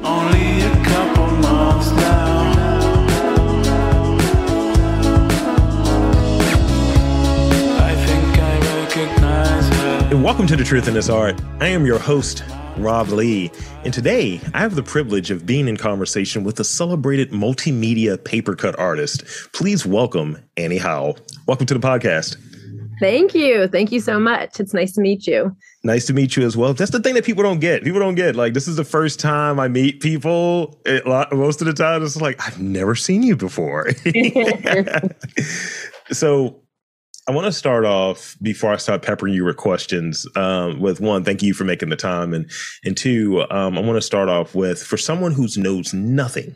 Only a couple months now. I think I recognize her. And welcome to The Truth in This Art. I am your host, Rob Lee, and today I have the privilege of being in conversation with a celebrated multimedia papercut artist. Please welcome Annie Howe. Welcome to the podcast. Thank you. Thank you so much. It's nice to meet you. Nice to meet you as well. That's the thing that people don't get. People don't get, like, this is the first time I meet people. Most of the time, it's like, I've never seen you before. So I want to start off, before I start peppering you with questions, with one, thank you for making the time. And two, I want to start off with, for someone who knows nothing,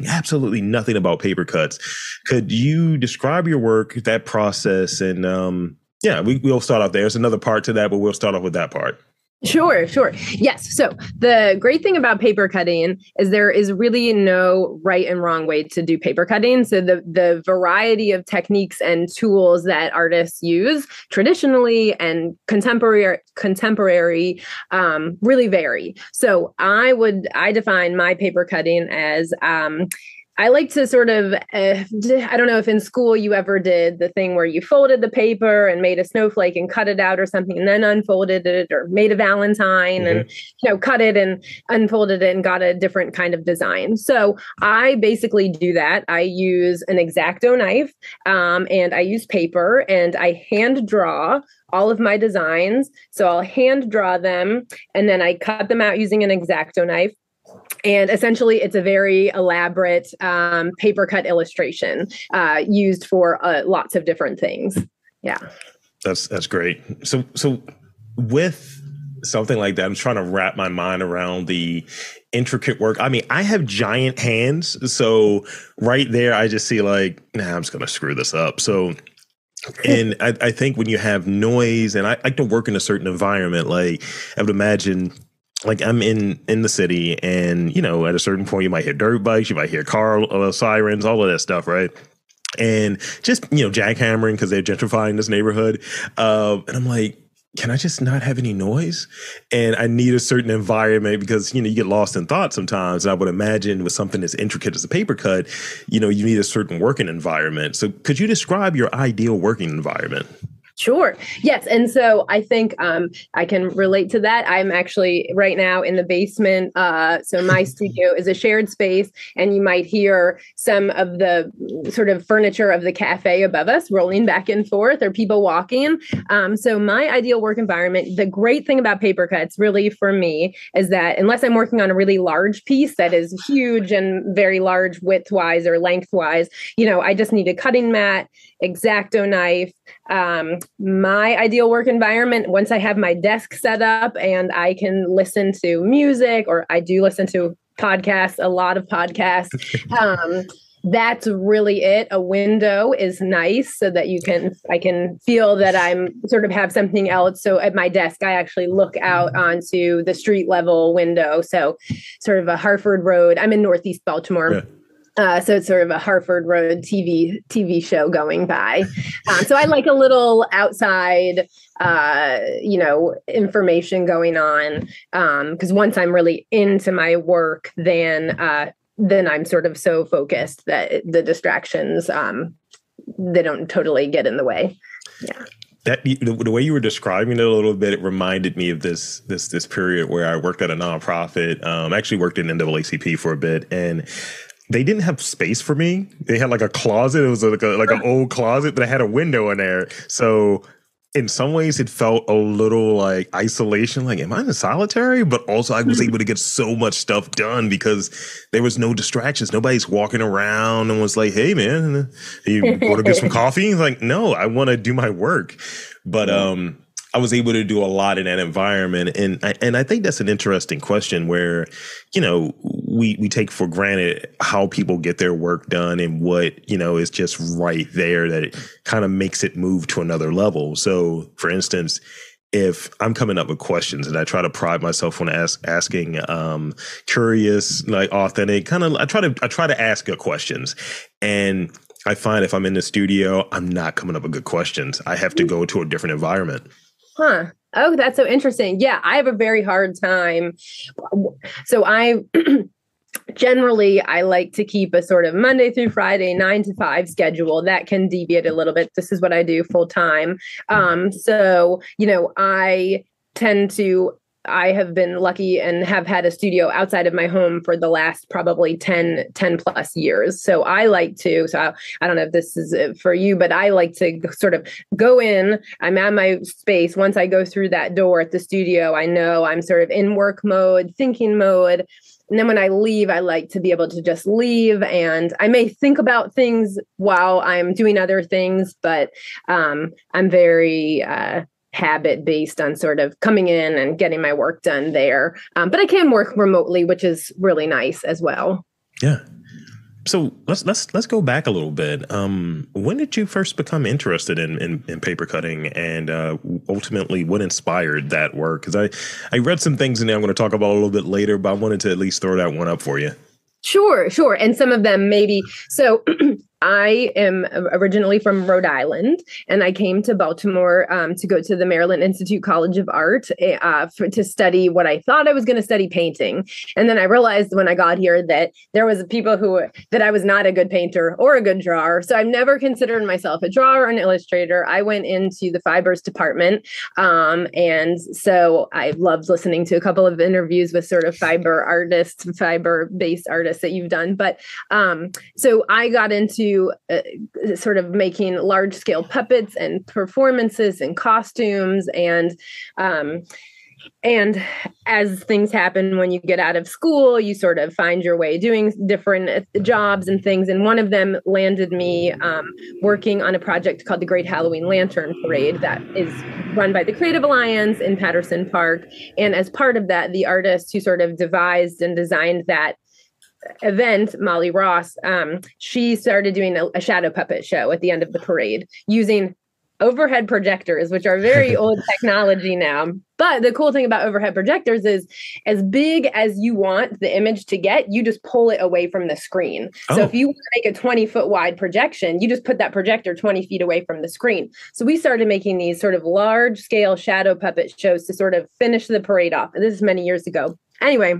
absolutely nothing about paper cuts, could you describe your work, that process? And we'll start off there. There's another part to that, but we'll start off with that part. Sure. Yes. So the great thing about paper cutting is there is really no right and wrong way to do paper cutting. So the variety of techniques and tools that artists use traditionally and contemporary really vary. So I define my paper cutting as I like to sort of, I don't know if in school you ever did the thing where you folded the paper and made a snowflake and cut it out or something, and then unfolded it, or made a Valentine and, cut it and unfolded it and got a different kind of design. So I basically do that. I use an X-Acto knife and I use paper, and I hand draw all of my designs. So I'll hand draw them and then I cut them out using an X-Acto knife. And essentially, it's a very elaborate paper cut illustration used for lots of different things. Yeah, that's great. So with something like that, I'm trying to wrap my mind around the intricate work. I mean, I have giant hands, so right there, I just see like, I'm just gonna screw this up. So. And I think when you have noise, and I like to work in a certain environment, like I would imagine. Like I'm in the city, and, at a certain point you might hear dirt bikes, you might hear car sirens, all of that stuff, right? And just, jackhammering because they're gentrifying this neighborhood. And I'm like, can I just not have any noise? And I need a certain environment because, you get lost in thought sometimes. And I would imagine with something as intricate as a paper cut, you need a certain working environment. So could you describe your ideal working environment? Sure. Yes. And so I think I can relate to that. I'm actually right now in the basement. So my studio is a shared space, and you might hear some of the sort of furniture of the cafe above us rolling back and forth, or people walking. So my ideal work environment, the great thing about paper cuts really for me is that unless I'm working on a really large piece that is huge and very large width-wise or lengthwise, I just need a cutting mat, X-Acto knife. My ideal work environment, once I have my desk set up and I can listen to music, or I do listen to podcasts, a lot of podcasts, that's really it. A window is nice so that I can feel that I'm sort of have something else. So at my desk, I actually look out onto the street level window. So sort of a Harford Road. I'm in Northeast Baltimore. Yeah. So it's sort of a Harford Road TV show going by. So I like a little outside, information going on. Because once I'm really into my work, then I'm sort of so focused that the distractions, they don't totally get in the way. Yeah. The way you were describing it a little bit, it reminded me of this period where I worked at a nonprofit. I actually worked in NAACP for a bit, and they didn't have space for me. They had like a closet. It was like an old closet, but I had a window in there. So in some ways it felt a little like isolation. Like, am I in solitary? But also I was able to get so much stuff done because there was no distractions. Nobody's walking around and was like, hey man, you want to get some coffee? Like, no, I want to do my work. But, I was able to do a lot in that environment. And I think that's an interesting question where, we take for granted how people get their work done and what, is just right there that it kind of makes it move to another level. So, for instance, if I'm coming up with questions and I try to pride myself on asking curious, like authentic, I try to ask good questions. And I find if I'm in the studio, I'm not coming up with good questions. I have to go to a different environment. Huh. Oh, that's so interesting. Yeah, I have a very hard time. So generally, I like to keep a sort of Monday through Friday, 9 to 5 schedule that can deviate a little bit. This is what I do full time. So, I tend to I have been lucky and have had a studio outside of my home for the last probably 10 plus years. So I like to, I don't know if this is for you, but I like to sort of go in, I'm at my space. Once I go through that door at the studio, I know I'm sort of in work mode, thinking mode. And then when I leave, I like to be able to just leave. And I may think about things while I'm doing other things, but I'm very, habit based on sort of coming in and getting my work done there. But I can work remotely, which is really nice as well. Yeah. So let's go back a little bit. When did you first become interested in paper cutting, and ultimately what inspired that work? Because I read some things in there I'm going to talk about a little bit later, but I wanted to at least throw that one up for you. Sure. And some of them maybe. So I am originally from Rhode Island, and I came to Baltimore to go to the Maryland Institute College of Art to study what I thought I was going to study, painting. And then I realized when I got here that there was people that I was not a good painter or a good drawer. So I've never considered myself a drawer or an illustrator. I went into the fibers department. And so I loved listening to a couple of interviews with sort of fiber-based artists that you've done. But so I got into sort of making large scale puppets and performances and costumes. And as things happen when you get out of school, you sort of find your way doing different jobs and things. And one of them landed me working on a project called the Great Halloween Lantern Parade that is run by the Creative Alliance in Patterson Park. And as part of that, the artist who sort of devised and designed that event, Molly Ross, she started doing a shadow puppet show at the end of the parade using overhead projectors, which are very old technology now. But the cool thing about overhead projectors is as big as you want the image to get, you just pull it away from the screen. Oh. So if you want to make a 20-foot wide projection, you just put that projector 20 feet away from the screen. So we started making these sort of large scale shadow puppet shows to sort of finish the parade off. And this is many years ago. Anyway,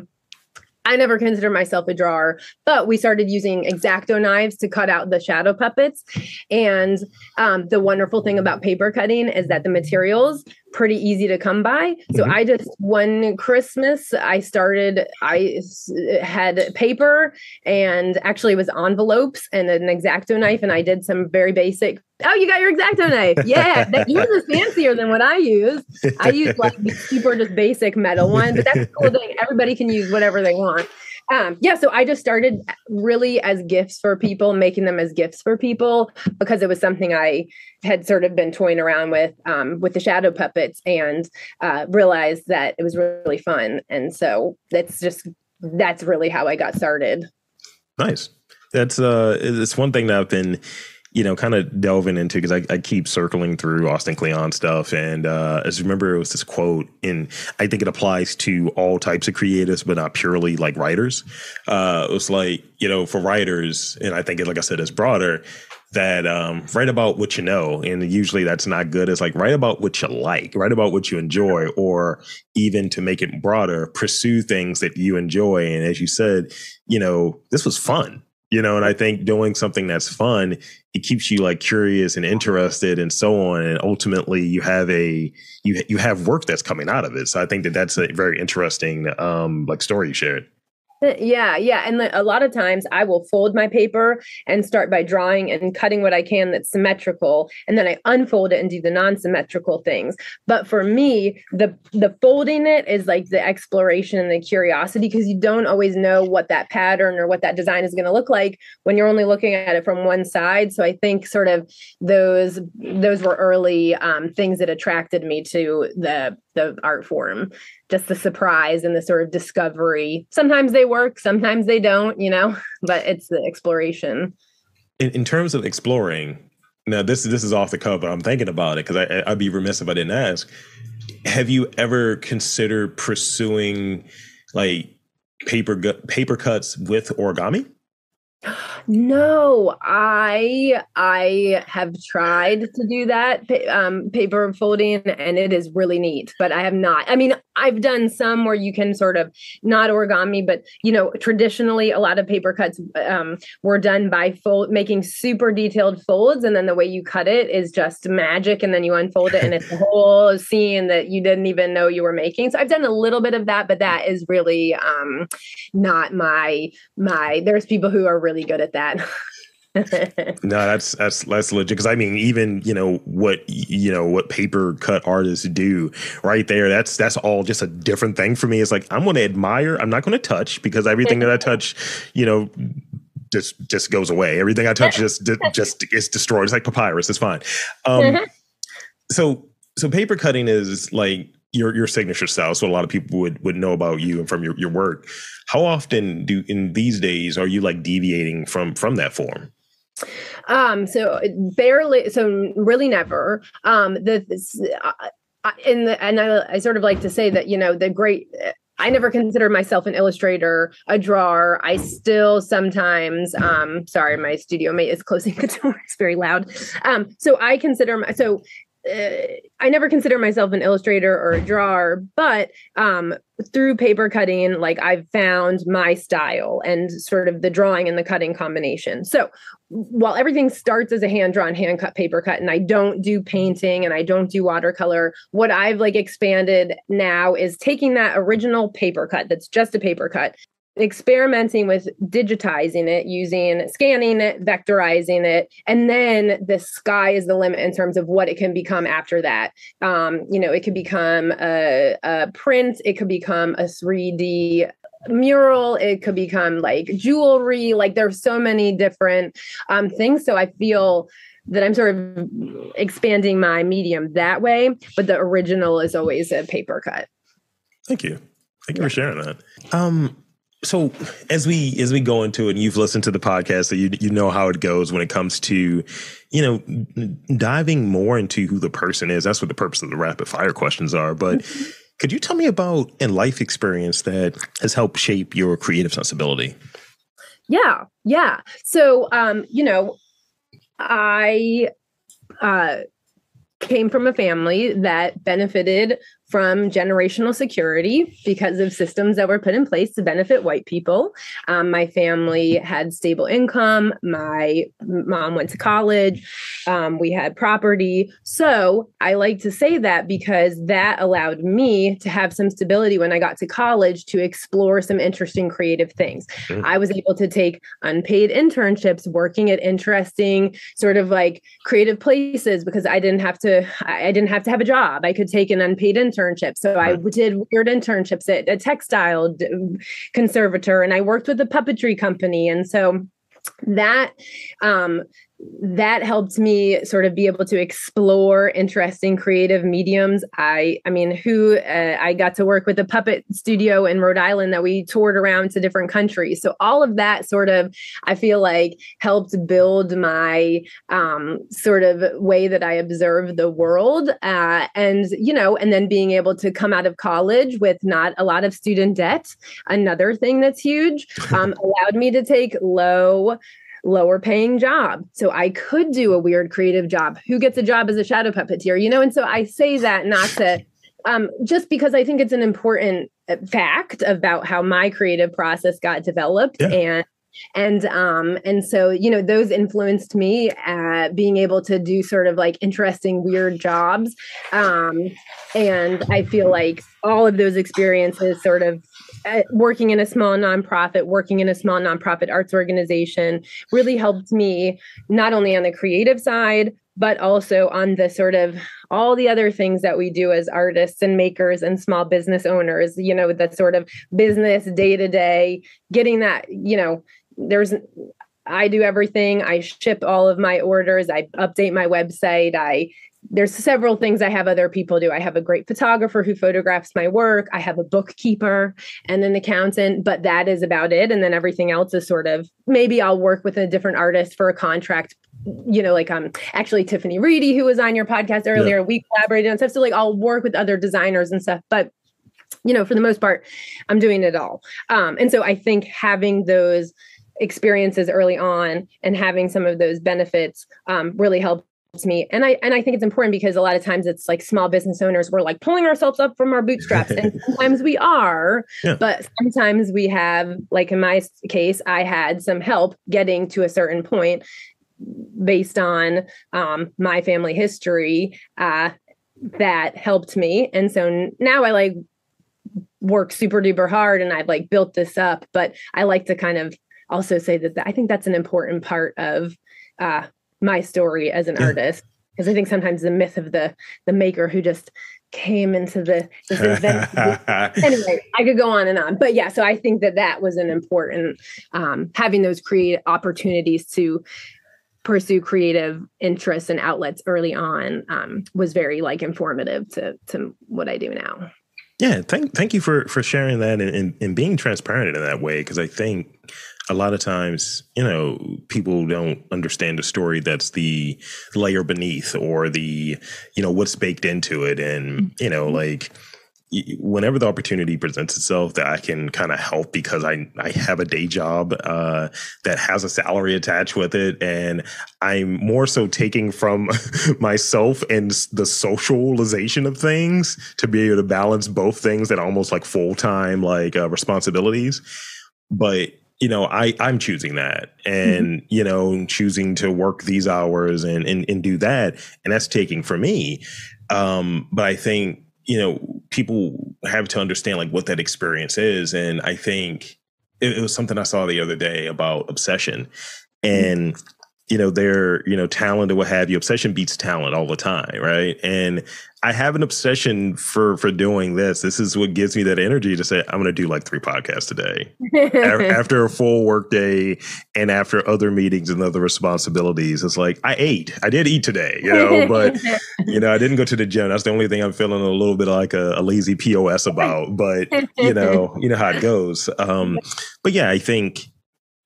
I never considered myself a drawer, but we started using X-Acto knives to cut out the shadow puppets. And the wonderful thing about paper cutting is that the material's pretty easy to come by. So I just, one Christmas, I had paper, and actually it was envelopes and an X-Acto knife. And I did some very basic, oh, you got your X-Acto knife. Yeah, yours is fancier than what I use. I use like the super just basic metal one, but that's the cool thing. Everybody can use whatever they want. So I just started really as gifts for people, making them as gifts for people, because it was something I had sort of been toying around with the shadow puppets, and realized that it was really fun. And so that's really how I got started. Nice. That's it's one thing that I've been kind of delving into, because I keep circling through Austin Kleon stuff. And as you remember, it was this quote, and I think it applies to all types of creatives, but not purely like writers. It was like, for writers, and I think it, like I said, is broader, that write about what you know. And usually that's not good. It's like, write about what you like, write about what you enjoy, or even to make it broader, pursue things that you enjoy. And as you said, this was fun. And I think doing something that's fun, it keeps you like curious and interested and so on. And ultimately you have you have work that's coming out of it. So I think that's a very interesting story you shared. Yeah. And a lot of times I will fold my paper and start by drawing and cutting what I can that's symmetrical. And then I unfold it and do the non-symmetrical things. But for me, the folding it is like the exploration and the curiosity, because you don't always know what that pattern or what that design is going to look like when you're only looking at it from one side. So I think sort of those were early things that attracted me to the art form. Just the surprise and the sort of discovery. Sometimes they work, sometimes they don't, but it's the exploration. In terms of exploring, now this is off the cuff, but I'm thinking about it because I'd be remiss if I didn't ask. Have you ever considered pursuing like paper cuts with origami? No, I have tried to do that, paper folding, and it is really neat, but I have not. I mean, I've done some where you can sort of not origami, but traditionally a lot of paper cuts were done by making super detailed folds, and then the way you cut it is just magic, and then you unfold it, and it's a whole scene that you didn't even know you were making. So I've done a little bit of that, but that is really not my. There's people who are really good at that. No, that's legit. Because I mean, even what paper cut artists do right there, that's all just a different thing for me. It's like, I'm going to admire. I'm not going to touch, because everything that I touch, just goes away. Everything I touch just is destroyed. It's like papyrus. It's fine. So paper cutting is like your signature style. So a lot of people would know about you and from your work. How often in these days are you like deviating from that form? So barely, so really never. I sort of like to say that, I never considered myself an illustrator, a drawer. I still sometimes, sorry, my studio mate is closing the door. It's very loud. I never consider myself an illustrator or a drawer, but through paper cutting, like, I've found my style and sort of the drawing and the cutting combination. So while everything starts as a hand-drawn, hand-cut paper cut, and I don't do painting and I don't do watercolor, what I've expanded now is taking that original paper cut that's just a paper cut, experimenting with digitizing it, scanning it, vectorizing it, and then the sky is the limit in terms of what it can become after that. It could become a print, it could become a 3D mural, it could become like jewelry. Like, there's so many different things. So I feel that I'm sort of expanding my medium that way, but the original is always a paper cut. Thank you for sharing that. So as we go into it, and you've listened to the podcast, so you know how it goes when it comes to, diving more into who the person is. That's what the purpose of the rapid fire questions are. But could you tell me about a life experience that has helped shape your creative sensibility? Yeah. So, I came from a family that benefited from generational security because of systems that were put in place to benefit white people. My family had stable income. My mom went to college. We had property. So I like to say that because that allowed me to have some stability when I got to college to explore some interesting creative things. Mm-hmm. I was able to take unpaid internships working at interesting sort of like creative places because I didn't have to have a job. I could take an unpaid internship. So I did weird internships at a textile conservator, and I worked with a puppetry company. And so that helped me sort of be able to explore interesting creative mediums. I got to work with a puppet studio in Rhode Island that we toured around to different countries. So all of that sort of, I feel like, helped build my sort of way that I observe the world. And then being able to come out of college with not a lot of student debt, another thing that's huge, allowed me to take lower paying job. So I could do a weird creative job. Who gets a job as a shadow puppeteer? And so I say that not to, just because I think it's an important fact about how my creative process got developed. Yeah. And so, those influenced me being able to do sort of like interesting, weird jobs. And I feel like all of those experiences sort of working in a small nonprofit arts organization really helped me not only on the creative side, but also on the sort of all the other things that we do as artists and makers and small business owners, the sort of business day to day, getting that, I do everything. I ship all of my orders. I update my website. There's several things I have other people do. I have a great photographer who photographs my work. I have a bookkeeper and an accountant, but that is about it. And then everything else is sort of, maybe I'll work with a different artist for a contract, actually Tiffany Reedy, who was on your podcast earlier, we collaborated on stuff. So I'll work with other designers and stuff, but for the most part, I'm doing it all. And so I think having those experiences early on and having some of those benefits really helped me. And I think it's important because a lot of times it's like small business owners, we're like pulling ourselves up from our bootstraps. And sometimes we are, Yeah. but sometimes we have, like in my case, I had some help getting to a certain point based on my family history that helped me. And so now I like work super duper hard and I've like built this up, but I like to kind of also say that I think that's an important part of my story as an artist, because I think sometimes the myth of the maker who just came into this event. Anyway, I could go on and on, but yeah, so I think that was an important having those creative opportunities to pursue creative interests and outlets early on was very like informative to what I do now. Yeah, thank you for sharing that and being transparent in that way, because I think a lot of times, people don't understand the story that's the layer beneath or the, what's baked into it. And, like whenever the opportunity presents itself that I can kind of help because I have a day job that has a salary attached with it. And I'm more so taking from myself and the socialization of things to be able to balance both things that are almost like full-time, like responsibilities. But I'm choosing that and, choosing to work these hours and do that. And that's taking for me. But I think, people have to understand like what that experience is. And I think it was something I saw the other day about obsession and, their, talent or what have you. Obsession beats talent all the time. Right. And I have an obsession for doing this. This is what gives me that energy to say, I'm going to do like 3 podcasts a day after a full work day and after other meetings and other responsibilities. It's like, I did eat today, but, I didn't go to the gym. That's the only thing I'm feeling a little bit like a lazy POS about, but you know how it goes. But yeah, I think,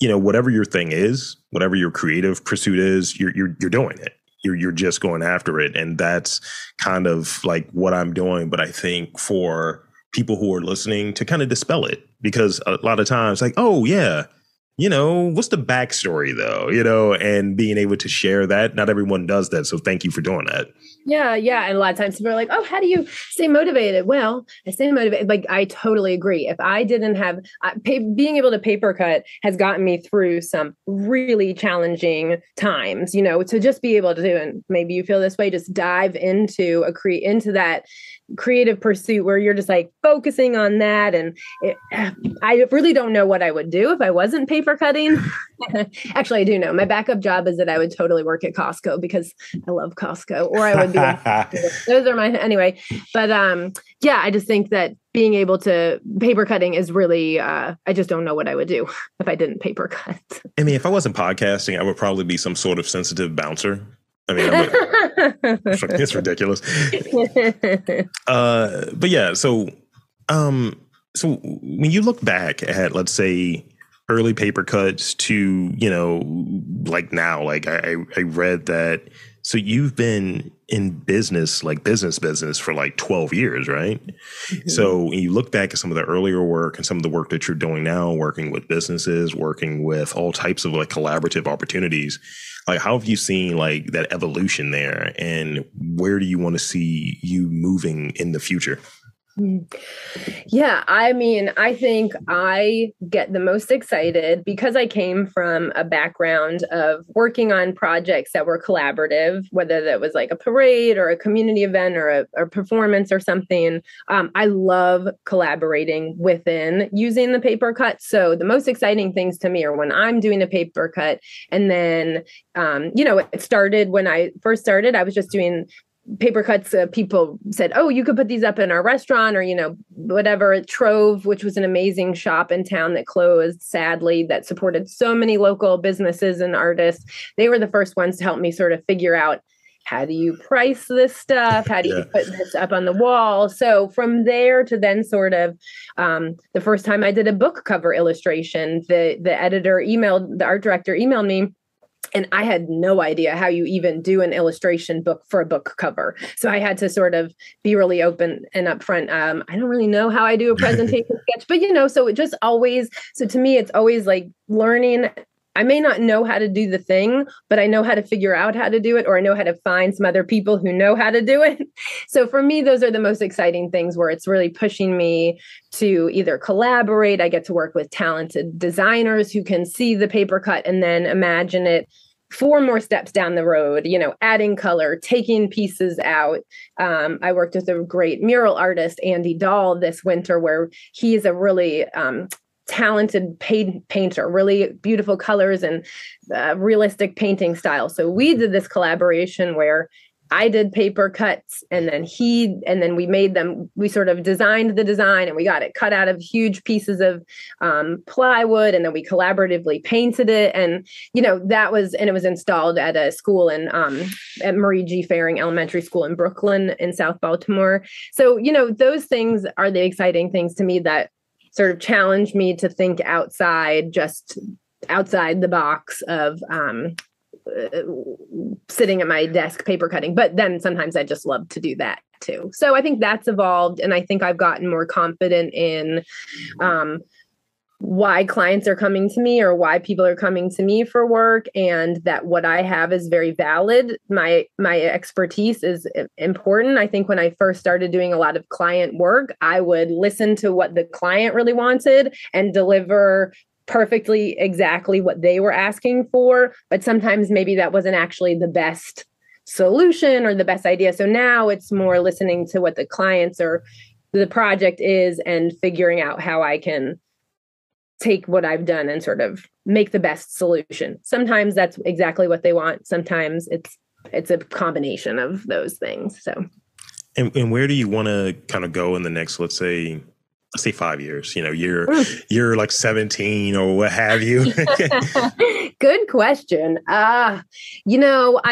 whatever your thing is, whatever your creative pursuit is, you're doing it. You're just going after it. And that's kind of like what I'm doing. But I think for people who are listening to kind of dispel it, because a lot of times like, oh yeah, what's the backstory though, and being able to share that. Not everyone does that. So thank you for doing that. Yeah. And a lot of times people are like, oh, how do you stay motivated? Well, I stay motivated. Like, I totally agree. If I didn't have being able to paper cut has gotten me through some really challenging times, to just be able to do, and maybe you feel this way, just dive into into that creative pursuit where you're just like focusing on that. And I really don't know what I would do if I wasn't paper cutting. Actually, I do know. My backup job is that I would totally work at Costco because I love Costco, or I would be. Those are my anyway. But yeah, I just think that being able to paper cutting is really. I just don't know what I would do if I didn't paper cut. I mean, if I wasn't podcasting, I would probably be some sort of sensitive bouncer. I mean, it's ridiculous. But yeah, so when you look back at, let's say, early paper cuts to, like now, like I read that. So you've been in business, like business for like 12 years, right? Mm-hmm. So when you look back at some of the earlier work and some of the work that you're doing now, working with businesses, working with all types of like collaborative opportunities, like how have you seen like that evolution there, and where do you want to see you moving in the future? Yeah, I mean, I think I get the most excited because I came from a background of working on projects that were collaborative, whether that was like a parade or a community event or a performance or something. I love collaborating within using the paper cut. So the most exciting things to me are when I'm doing a paper cut. And then, it started when I first started, I was just doing paper cuts. People said, oh, you could put these up in our restaurant or, whatever. Trove, which was an amazing shop in town that closed, sadly, that supported so many local businesses and artists. They were the first ones to help me sort of figure out, how do you price this stuff? How do you put this up on the wall? So from there to then sort of the first time I did a book cover illustration, the art director emailed me. And I had no idea how you even do an illustration book for a book cover. So I had to sort of be really open and upfront. I don't really know how I do a presentation sketch, but so it just always, so to me, it's always like learning I may not know how to do the thing, but I know how to figure out how to do it, or I know how to find some other people who know how to do it. So for me, those are the most exciting things, where it's really pushing me to either collaborate. I get to work with talented designers who can see the paper cut and then imagine it 4 more steps down the road, adding color, taking pieces out. I worked with a great mural artist, Andy Dahl, this winter, where he is a really talented painter, really beautiful colors and realistic painting style. So we did this collaboration where I did paper cuts, and then we made them. We sort of designed the design, and we got it cut out of huge pieces of plywood, and then we collaboratively painted it. And it was installed at a school at Marie G. Faring Elementary School in Brooklyn in South Baltimore. So those things are the exciting things to me that sort of challenge me to think outside the box of sitting at my desk paper cutting. But then sometimes I just love to do that too. So I think that's evolved, and I think I've gotten more confident in why clients are coming to me, or why people are coming to me for work, and that what I have is very valid. My expertise is important. I think when I first started doing a lot of client work, I would listen to what the client really wanted and deliver perfectly exactly what they were asking for. But sometimes maybe that wasn't actually the best solution or the best idea. So now it's more listening to what the clients or the project is and figuring out how I can take what I've done and sort of make the best solution. Sometimes that's exactly what they want. Sometimes it's a combination of those things. So, and where do you want to kind of go in the next, let's say 5 years? You're like 17 or what have you. Good question. I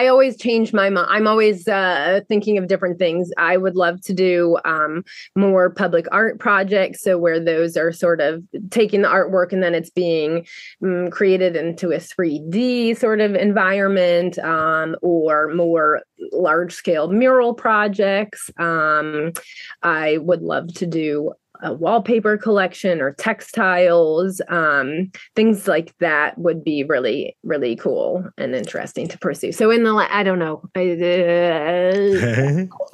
always change my mind. I'm always thinking of different things. I would love to do more public art projects. So where those are sort of taking the artwork and then it's being created into a 3D sort of environment, or more large scale mural projects. I would love to do a wallpaper collection or textiles, things like that would be really, really cool and interesting to pursue. So I don't know. I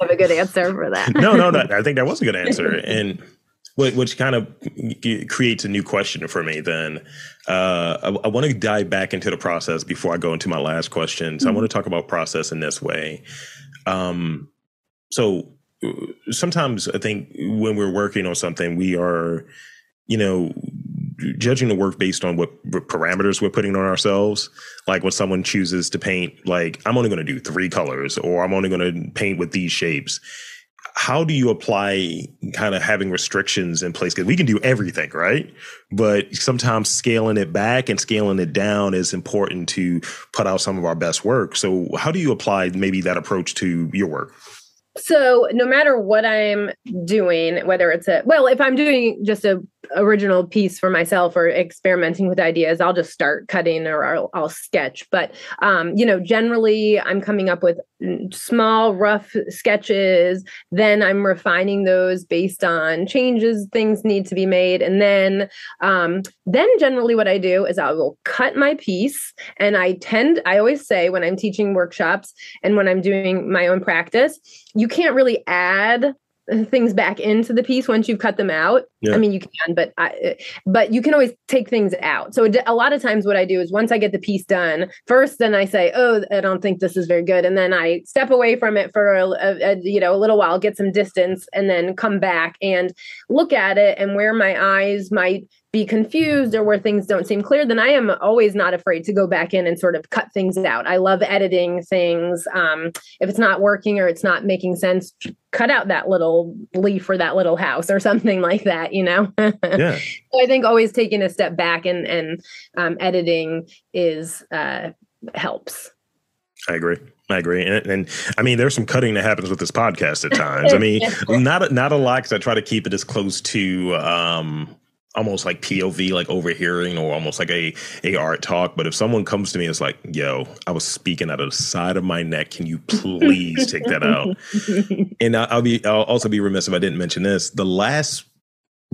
have a good answer for that. No, I think that was a good answer. And which kind of creates a new question for me then. I want to dive back into the process before I go into my last question. So I want to talk about process in this way. So sometimes I think when we're working on something, we are, judging the work based on what parameters we're putting on ourselves. Like when someone chooses to paint, like I'm only going to do 3 colors, or I'm only going to paint with these shapes. How do you apply kind of having restrictions in place? Because we can do everything, right? But sometimes scaling it back and scaling it down is important to put out some of our best work. So how do you apply maybe that approach to your work? So no matter what I'm doing, whether it's if I'm doing just a original piece for myself or experimenting with ideas, I'll just start cutting or I'll sketch. But, generally I'm coming up with small, rough sketches. Then I'm refining those based on changes, things need to be made. And then generally what I do is I will cut my piece. And I always say when I'm teaching workshops and when I'm doing my own practice, you can't really add things back into the piece once you've cut them out. Yeah. I mean, you can, but you can always take things out. So a lot of times what I do is once I get the piece done first, then I say, oh, I don't think this is very good. And then I step away from it for a little while, get some distance, and then come back and look at it. And where my eyes might be confused or where things don't seem clear, then I am always not afraid to go back in and sort of cut things out. I love editing things. If it's not working or it's not making sense, cut out that little leaf or that little house or something like that, Yeah. So I think always taking a step back and editing is helps. I agree. And I mean, there's some cutting that happens with this podcast at times. I mean, not a lot, because I try to keep it as close to almost like POV, like overhearing, or almost like a art talk. But if someone comes to me, it's like, yo, I was speaking out of the side of my neck. Can you please take that out? And I'll also be remiss if I didn't mention this. The last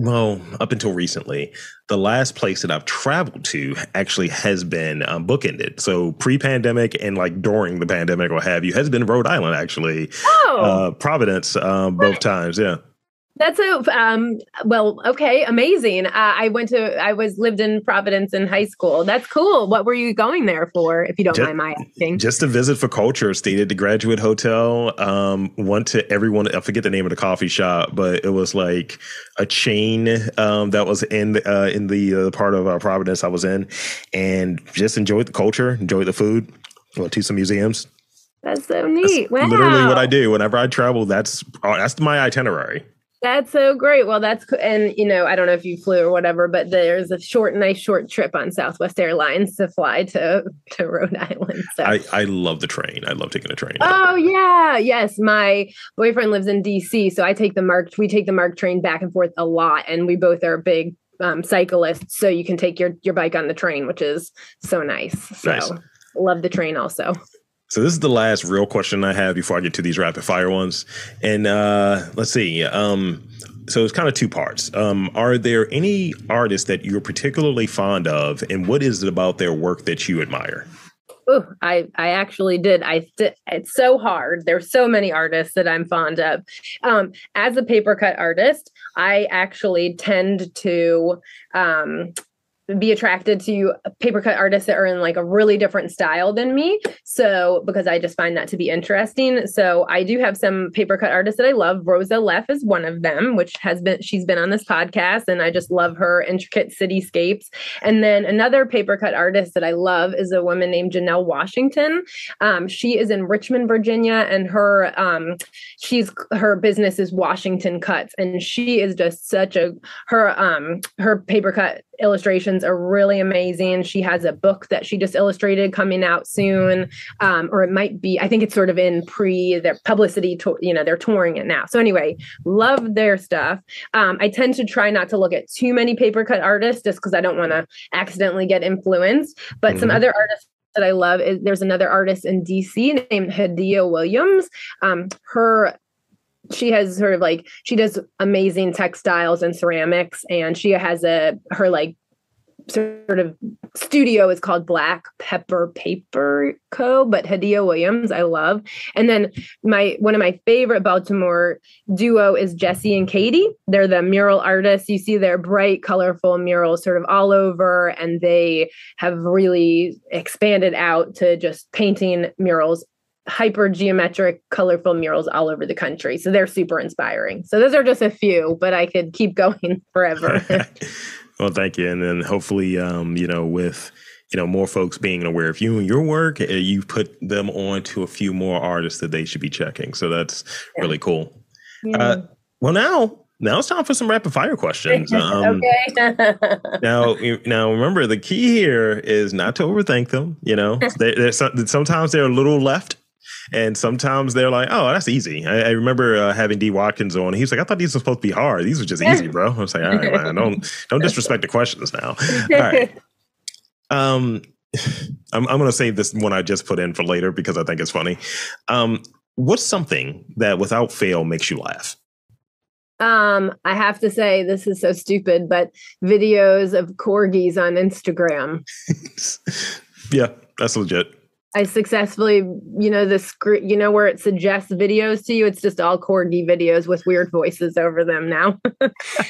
Well, up until recently, the last place that I've traveled to actually has been bookended. So pre-pandemic and like during the pandemic, or have you, has been Rhode Island actually, Oh, Providence, both times. Yeah. that's well, okay, amazing. I lived in Providence in high school. That's cool. What were you going there for, if you don't Just, mind my asking? just to visit for culture, stayed at the Graduate Hotel. Went to everyone. I forget the name of the coffee shop, but it was like a chain that was in the part of Providence I was in, and just enjoyed the culture, enjoyed the food. Went to some museums. That's so That's neat. literally what I Wow. do whenever I travel. That's my itinerary. That's so great. Well, and I don't know if you flew or whatever, but there's a nice short trip on Southwest Airlines to fly to Rhode Island. So, I love the train. I love taking a train. oh yeah, yes. My boyfriend lives in DC, so we take the MARC train back and forth a lot, and we both are big cyclists. So you can take your bike on the train, which is so nice. So Nice. love the train also. So this is the last real question I have before I get to these rapid fire ones. And let's see. So it's kind of two parts. Are there any artists that you're particularly fond of, and what is it about their work that you admire? Oh, I actually did. It's so hard. There's so many artists that I'm fond of. As a papercut artist, I actually tend to be attracted to papercut artists that are in like a really different style than me. So, because I just find that to be interesting. So I do have some papercut artists that I love. Rosa Leff is one of them, she's been on this podcast, and I just love her intricate cityscapes. And then another papercut artist that I love is a woman named Janelle Washington. She is in Richmond, Virginia, and her business is Washington Cuts. And she is just her papercut illustrations are really amazing. She has a book that she just illustrated coming out soon, or it might be, I think it's sort of in their publicity, they're touring it now. So anyway, love their stuff. I tend to try not to look at too many papercut artists just because I don't want to accidentally get influenced. But some other artists that I love there's another artist in DC named Hadia Williams. She has she does amazing textiles and ceramics, and she has her sort of studio is called Black Pepper Paper Co. But Hadia Williams, I love. And then one of my favorite Baltimore duo is Jesse and Katie. They're the mural artists. You see their bright, colorful murals sort of all over, and they have really expanded out to just painting murals, hyper geometric, colorful murals all over the country. So they're super inspiring. So those are just a few, but I could keep going forever. Well, thank you. And then hopefully, with, more folks being aware of you and your work, you put them on to a few more artists that they should be checking. So that's really cool. Yeah. Well, now it's time for some rapid fire questions. Okay. Now, remember, the key here is not to overthink them. Sometimes they're a little left. And sometimes they're like, oh, that's easy. I remember having D. Watkins on. He was like, I thought these were supposed to be hard. These were just easy, bro. I was like, all right, man, don't disrespect the questions now. All right. I'm going to save this one I just put in for later because I think it's funny. What's something that without fail makes you laugh? I have to say, this is so stupid, but videos of corgis on Instagram. Yeah, that's legit. I successfully, where it suggests videos to you, it's just all corgi videos with weird voices over them now.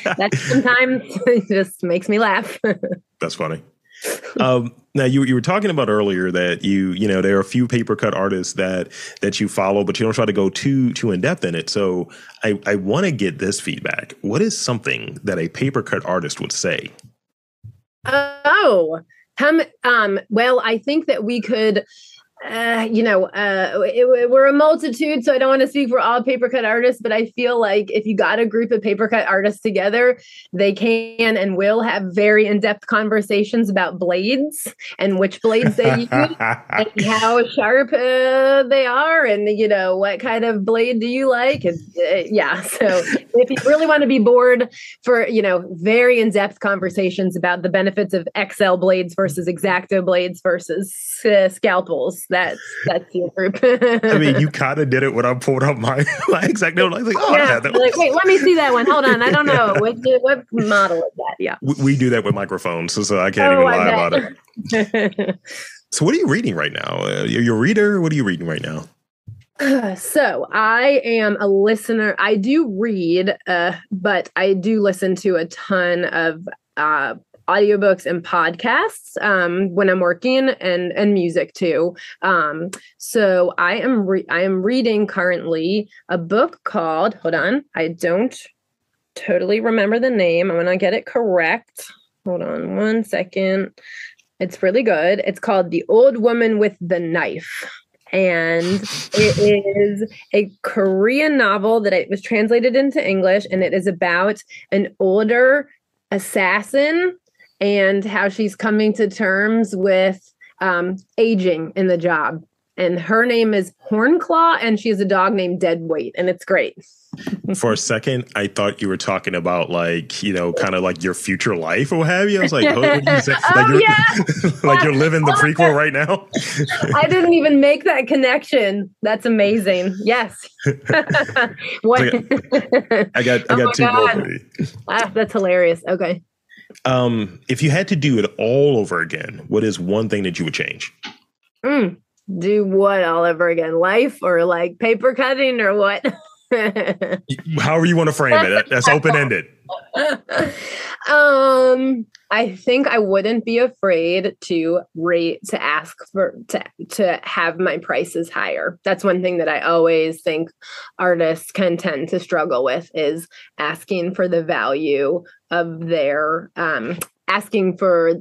That sometimes just makes me laugh. That's funny. Now you were talking about earlier that there are a few papercut artists that you follow, but you don't try to go too in depth in it. So I want to get this feedback. What is something that a papercut artist would say? Well, I think that we could, we're a multitude, so I don't want to speak for all papercut artists, but I feel like if you got a group of papercut artists together, they can and will have very in-depth conversations about blades and which blades they use and how sharp they are, and what kind of blade do you like? And so if you really want to be bored for very in-depth conversations about the benefits of XL blades versus X-Acto blades versus scalpels, that's your group. I mean, you kind of did it when I pulled up my exact note. I was like, oh, yeah. I had that. Like, wait, let me see that one. Hold on. I don't know. What model is that? Yeah. We do that with microphones, so I can't even lie about it. So what are you reading right now? You're a reader? What are you reading right now? So I am a listener. I do read, but I do listen to a ton of audiobooks and podcasts when I'm working, and music too. So I am reading currently a book called, hold on, I don't totally remember the name. I'm going to get it correct. Hold on one second. It's really good. It's called The Old Woman with the Knife. And it is a Korean novel that it was translated into English, and it is about an older assassin and how she's coming to terms with aging in the job. And her name is Hornclaw, and she has a dog named Deadweight, and it's great. For a second, I thought you were talking about like, you know, kind of like your future life or what have you. I was like, what do you say? Like, like you're living the prequel right now? I didn't even make that connection. That's amazing. Yes. What? I got two more for you. That's hilarious. Okay. If you had to do it all over again, what is one thing that you would change? Do what all over again? Life or like paper cutting or what? However you want to frame it. That's open-ended. I think I wouldn't be afraid to ask for to have my prices higher. That's one thing that I always think artists can tend to struggle with, is asking for the value of their asking for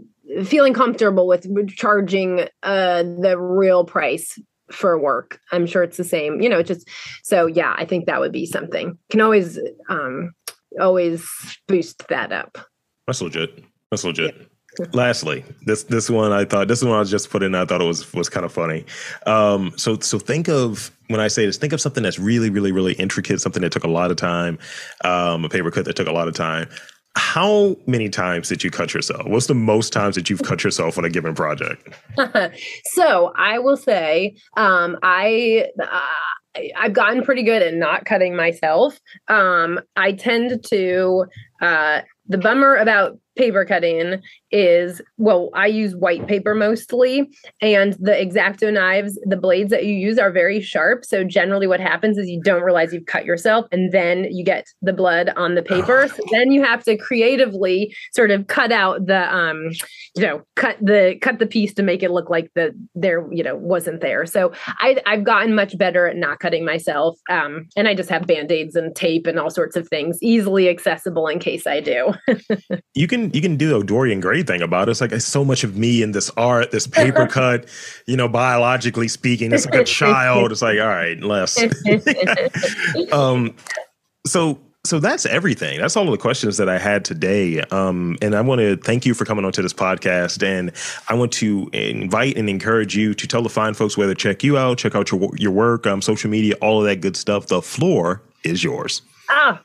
feeling comfortable with charging the real price for work. I'm sure it's the same, you know, just so yeah, I think that would be something. Can always boost that up. That's legit. Yeah. Lastly, this one I was just put in, I thought it was kind of funny. So think of, when I say this, think of something that's really, really, really intricate, something that took a lot of time, a paper cut that took a lot of time. How many times did you cut yourself? What's the most times that you've cut yourself on a given project? So I will say, I've gotten pretty good at not cutting myself. I tend to, the bummer about paper cutting is, well, I use white paper mostly, and the X-Acto knives, the blades that you use are very sharp. So generally what happens is you don't realize you've cut yourself, and then you get the blood on the paper. So then you have to creatively sort of cut out the, cut the piece to make it look like there wasn't there. So I've gotten much better at not cutting myself. And I just have Band-Aids and tape and all sorts of things easily accessible in case I do. You can do a Dorian Gray thing about it. It's like, it's so much of me in this art, this paper cut, biologically speaking, it's like a child. It's like, all right, less. So that's everything. That's all of the questions that I had today. And I want to thank you for coming onto this podcast. And I want to invite and encourage you to tell the fine folks where to check you out, check out your work, social media, all of that good stuff. The floor is yours.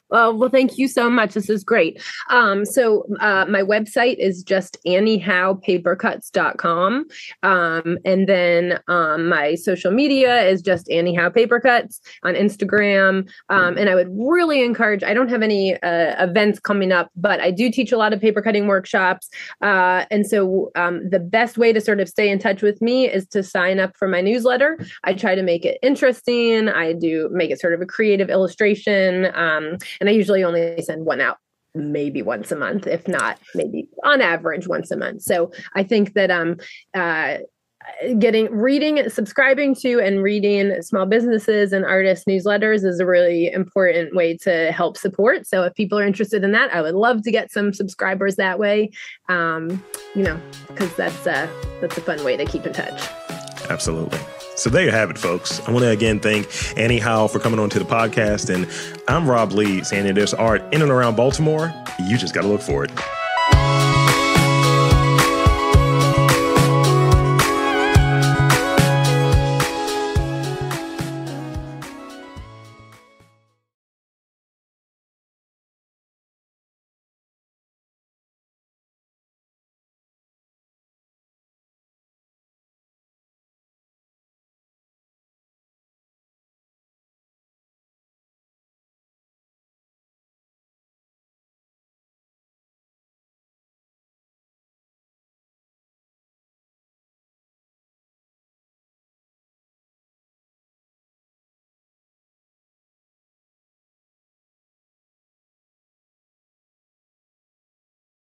Well, thank you so much. This is great. So my website is just AnnieHowePapercuts.com. And then my social media is just Annie Howe Papercuts on Instagram. And I would really encourage, I don't have any events coming up, but I do teach a lot of paper cutting workshops. And so the best way to sort of stay in touch with me is to sign up for my newsletter. I try to make it interesting. I do make it sort of a creative illustration. And I usually only send one out maybe once a month, if not maybe on average once a month. So I think that subscribing to and reading small businesses and artists newsletters is a really important way to help support. So if people are interested in that, I would love to get some subscribers that way, because that's a fun way to keep in touch. Absolutely. So there you have it, folks. I want to again thank Annie Howe for coming on to the podcast. And I'm Rob Lee, saying that there's art in and around Baltimore. You just got to look for it.